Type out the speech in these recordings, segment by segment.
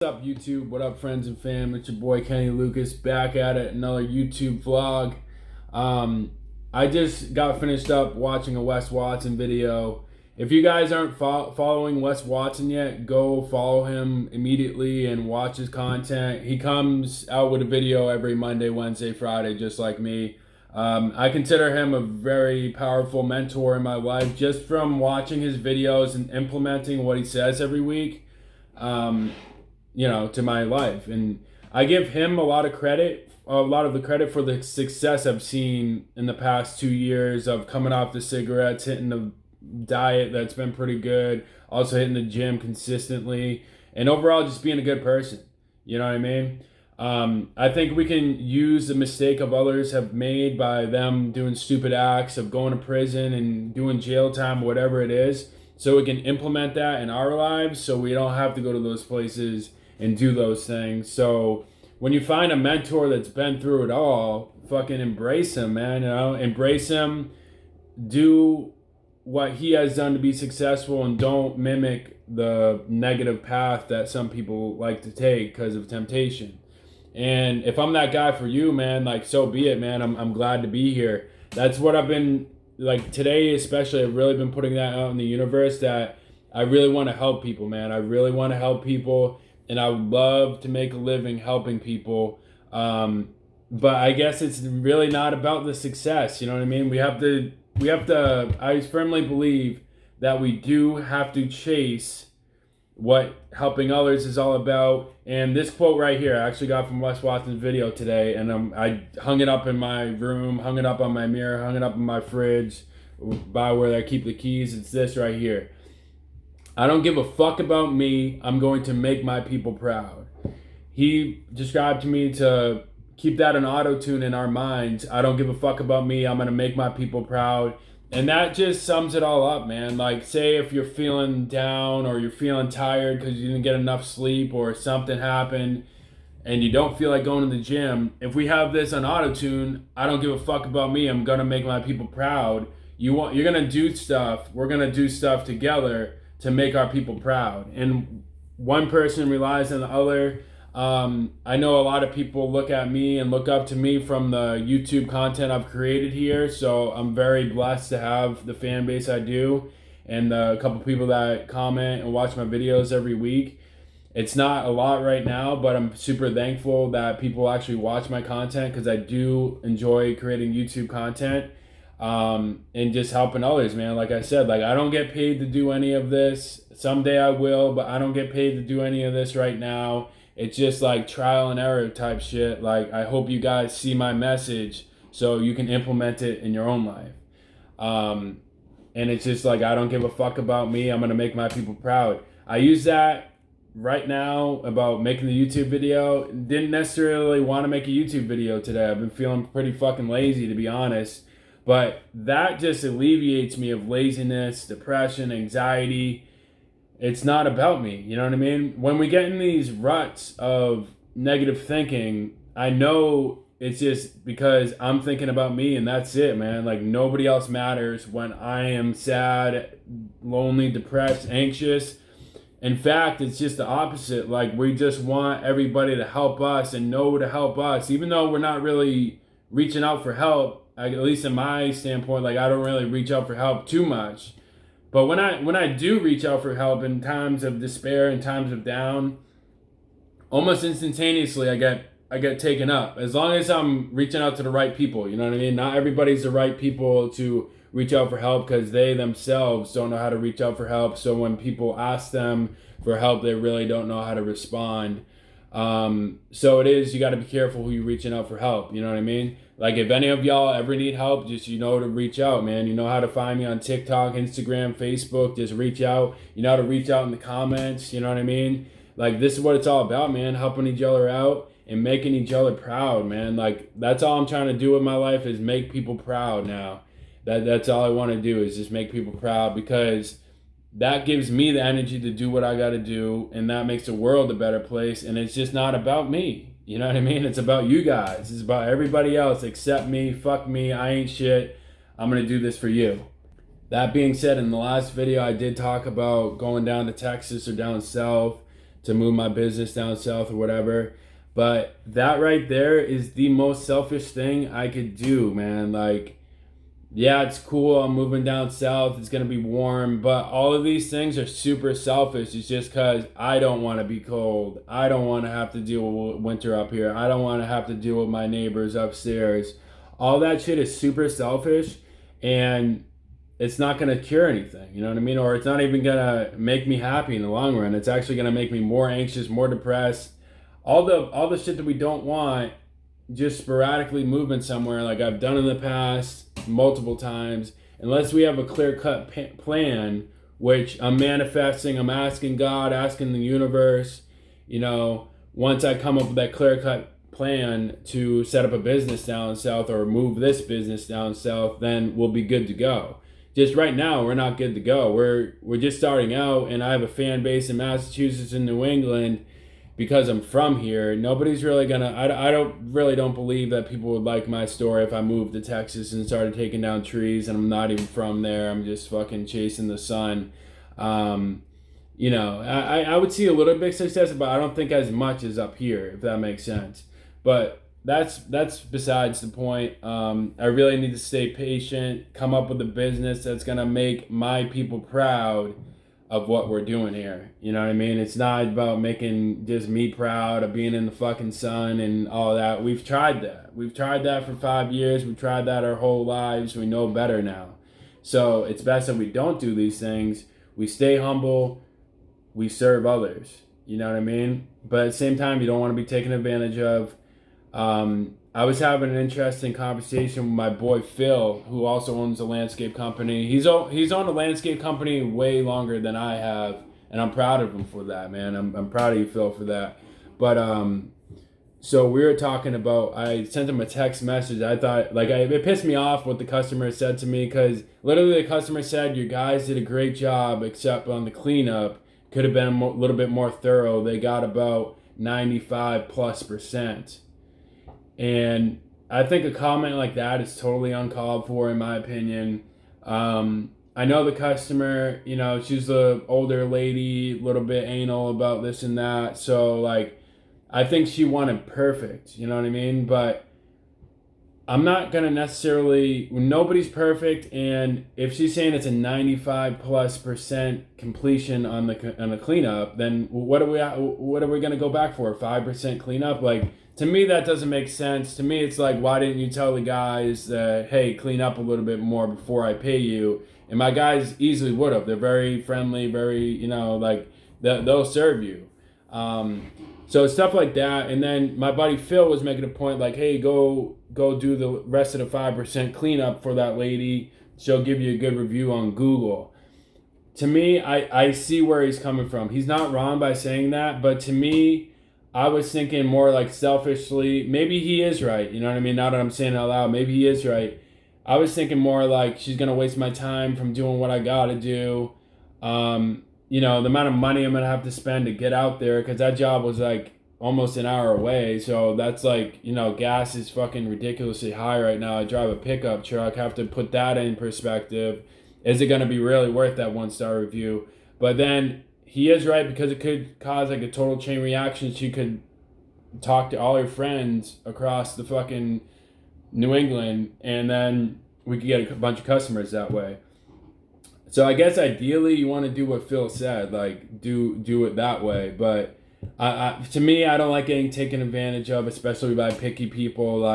What's up, YouTube? What up, friends and fam? It's your boy Kenny Lucas back at it, another YouTube vlog. I just got finished up watching a Wes Watson video. If you guys aren't following Wes Watson yet, go follow him immediately and watch his content. He comes out with a video every Monday, Wednesday, Friday, just like me. I consider him a very powerful mentor in my life just from watching his videos and implementing what he says every week. To my life, and I give him a lot of the credit for the success I've seen in the past 2 years of coming off the cigarettes, hitting the diet that's been pretty good, also hitting the gym consistently, and overall just being a good person. You know what I mean? I think we can use the mistake of others have made by them doing stupid acts of going to prison and doing jail time, whatever it is, so we can implement that in our lives so we don't have to go to those places and do those things. So when you find a mentor that's been through it all, fucking embrace him, man. Embrace him, do what he has done to be successful, and don't mimic the negative path that some people like to take because of temptation. And if I'm that guy for you, man, like, so be it, man. I'm glad to be here. That's what I've been, like, today especially, I've really been putting that out in the universe, that I really want to help people, man. I really want to help people, and I would love to make a living helping people. But I guess it's really not about the success. You know what I mean? We have to, I firmly believe that we do have to chase what helping others is all about. And this quote right here, I actually got from Wes Watson's video today, and I hung it up in my room, hung it up on my mirror, hung it up in my fridge by where I keep the keys. It's this right here. I don't give a fuck about me. I'm going to make my people proud. He described to me to keep that in auto-tune in our minds. I don't give a fuck about me. I'm going to make my people proud. And that just sums it all up, man. Like, say if you're feeling down or you're feeling tired because you didn't get enough sleep or something happened and you don't feel like going to the gym, if we have this on auto-tune, I don't give a fuck about me. I'm going to make my people proud. You're going to do stuff. We're going to do stuff together to make our people proud. And one person relies on the other. I know a lot of people look at me and look up to me from the YouTube content I've created here. So I'm very blessed to have the fan base I do, and a couple people that comment and watch my videos every week. It's not a lot right now, but I'm super thankful that people actually watch my content, because I do enjoy creating YouTube content. And just helping others, man. Like I said, like, I don't get paid to do any of this. Someday I will, but I don't get paid to do any of this right now. It's just like trial and error type shit. Like, I hope you guys see my message so you can implement it in your own life. And it's just like, I don't give a fuck about me. I'm going to make my people proud. I use that right now about making the YouTube video. Didn't necessarily want to make a YouTube video today. I've been feeling pretty fucking lazy, to be honest. But that just alleviates me of laziness, depression, anxiety. It's not about me, you know what I mean? When we get in these ruts of negative thinking, I know it's just because I'm thinking about me, and that's it, man. Like, nobody else matters when I am sad, lonely, depressed, anxious. In fact, it's just the opposite. Like, we just want everybody to help us and know to help us, even though we're not really reaching out for help. At least in my standpoint, like, I don't really reach out for help too much. But when I do reach out for help in times of despair and times of down, almost instantaneously I get taken up. As long as I'm reaching out to the right people, you know what I mean? Not everybody's the right people to reach out for help, because they themselves don't know how to reach out for help. So when people ask them for help, they really don't know how to respond. So it is, you got to be careful who you're reaching out for help. You know what I mean? Like, if any of y'all ever need help, just, to reach out, man. You know how to find me on TikTok, Instagram, Facebook. Just reach out. You know how to reach out in the comments. You know what I mean? Like, this is what it's all about, man. Helping each other out and making each other proud, man. Like, that's all I'm trying to do with my life, is make people proud now. That's all I want to do, is just make people proud, because that gives me the energy to do what I got to do, and that makes the world a better place. And it's just not about me. You know what I mean? It's about you guys. It's about everybody else except me. Fuck me. I ain't shit. I'm going to do this for you. That being said, in the last video, I did talk about going down to Texas or down south to move my business down south or whatever. But that right there is the most selfish thing I could do, man. Like, yeah, it's cool. I'm moving down south. It's going to be warm. But all of these things are super selfish. It's just because I don't want to be cold. I don't want to have to deal with winter up here. I don't want to have to deal with my neighbors upstairs. All that shit is super selfish. And it's not going to cure anything. You know what I mean? Or it's not even going to make me happy in the long run. It's actually going to make me more anxious, more depressed. All the shit that we don't want, just sporadically moving somewhere like I've done in the past multiple times, unless we have a clear-cut plan, which I'm manifesting, I'm asking God, asking the universe, once I come up with that clear-cut plan to set up a business down south or move this business down south, then we'll be good to go. Just right now, we're not good to go. We're just starting out, and I have a fan base in Massachusetts and New England, because I'm from here. Nobody's really gonna, I don't believe that people would like my story if I moved to Texas and started taking down trees and I'm not even from there. I'm just fucking chasing the sun. I would see a little bit of success, but I don't think as much as up here, if that makes sense. But that's besides the point. I really need to stay patient, come up with a business that's gonna make my people proud of what we're doing here. You know what I mean? It's not about making just me proud of being in the fucking sun and all that. We've tried that. We've tried that for 5 years. We've tried that our whole lives. We know better now. So it's best that we don't do these things. We stay humble. We serve others. You know what I mean? But at the same time, you don't want to be taken advantage of. I was having an interesting conversation with my boy Phil, who also owns a landscape company. He's owned a landscape company way longer than I have, and I'm proud of him for that, man. I'm proud of you, Phil, for that. But so we were talking about. I sent him a text message. I thought it pissed me off what the customer said to me, because literally the customer said, "Your guys did a great job, except on the cleanup. Could have been a little bit more thorough. They got about 95+%." And I think a comment like that is totally uncalled for, in my opinion. I know the customer, she's the older lady, a little bit anal about this and that. So, I think she wanted perfect, you know what I mean? But I'm not going to necessarily, nobody's perfect. And if she's saying it's a 95+% completion on the cleanup, then what are we going to go back for? 5% cleanup? To me, that doesn't make sense. To me, it's like, why didn't you tell the guys that, hey, clean up a little bit more before I pay you? And my guys easily would have. They're very friendly, very, they'll serve you. So stuff like that. And then my buddy Phil was making a point like, hey, go do the rest of the 5% cleanup for that lady. She'll give you a good review on Google. To me, I see where he's coming from. He's not wrong by saying that, but to me, I was thinking more like selfishly. Maybe he is right. You know what I mean? Now that I'm saying it out loud, maybe he is right. I was thinking more like, she's going to waste my time from doing what I got to do. The amount of money I'm going to have to spend to get out there, because that job was almost an hour away. So that's gas is fucking ridiculously high right now. I drive a pickup truck. Have to put that in perspective. Is it going to be really worth that 1-star review? But then he is right, because it could cause a total chain reaction. She could talk to all her friends across the fucking New England, and then we could get a bunch of customers that way. So I guess ideally you want to do what Phil said, do it that way. But to me, I don't like getting taken advantage of, especially by picky people.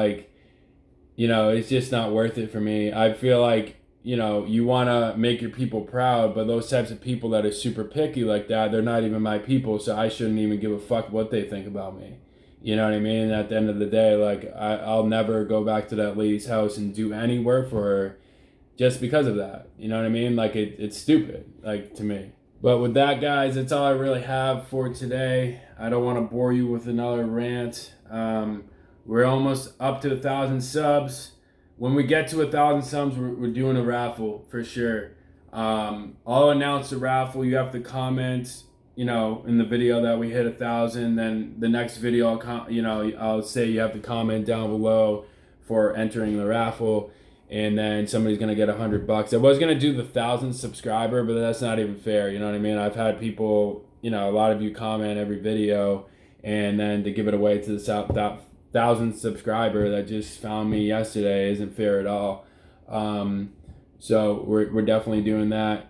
It's just not worth it for me. I feel like, you want to make your people proud, but those types of people that are super picky like that, they're not even my people, so I shouldn't even give a fuck what they think about me. You know what I mean? At the end of the day, I'll never go back to that lady's house and do any work for her just because of that. You know what I mean? It's stupid, to me. But with that, guys, that's all I really have for today. I don't want to bore you with another rant. We're almost up to 1,000 subs. When we get to 1,000 subs, we're doing a raffle for sure. I'll announce the raffle. You have to comment, in the video that we hit 1,000. Then the next video, I'll say you have to comment down below for entering the raffle, and then somebody's gonna get $100. I was gonna do the 1,000 subscriber, but that's not even fair. You know what I mean? I've had people, a lot of you comment every video, and then to give it away to that 1,000 subscriber that just found me yesterday isn't fair at all. So we're definitely doing that.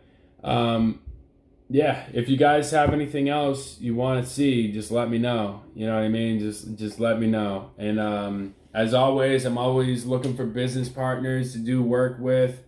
Yeah, if you guys have anything else you want to see, just let me know. You know what I mean? Just let me know. And as always, I'm always looking for business partners to do work with.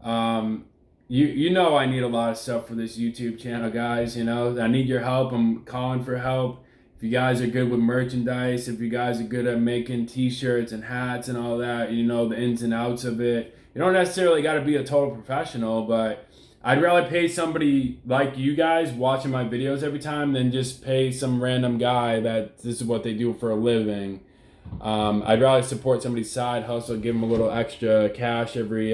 You know I need a lot of stuff for this YouTube channel, guys. I need your help. I'm calling for help. If you guys are good with merchandise, if you guys are good at making t-shirts and hats and all that, the ins and outs of it. You don't necessarily got to be a total professional, but I'd rather pay somebody like you guys watching my videos every time than just pay some random guy that this is what they do for a living. I'd rather support somebody's side hustle, give them a little extra cash every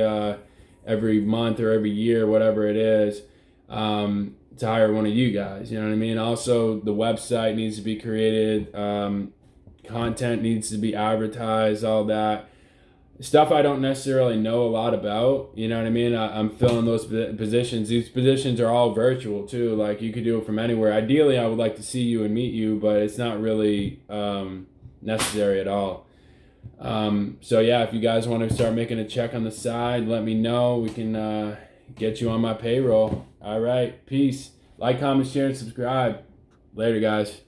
month or every year, whatever it is, to hire one of you guys. You know what I mean? Also, the website needs to be created. Content needs to be advertised, all that. Stuff I don't necessarily know a lot about, you know what I mean? I'm filling those positions. These positions are all virtual too. Like, you could do it from anywhere. Ideally, I would like to see you and meet you, but it's not really necessary at all. So yeah, if you guys want to start making a check on the side, let me know. We can get you on my payroll. All right, peace. Like, comment, share, and subscribe. Later, guys.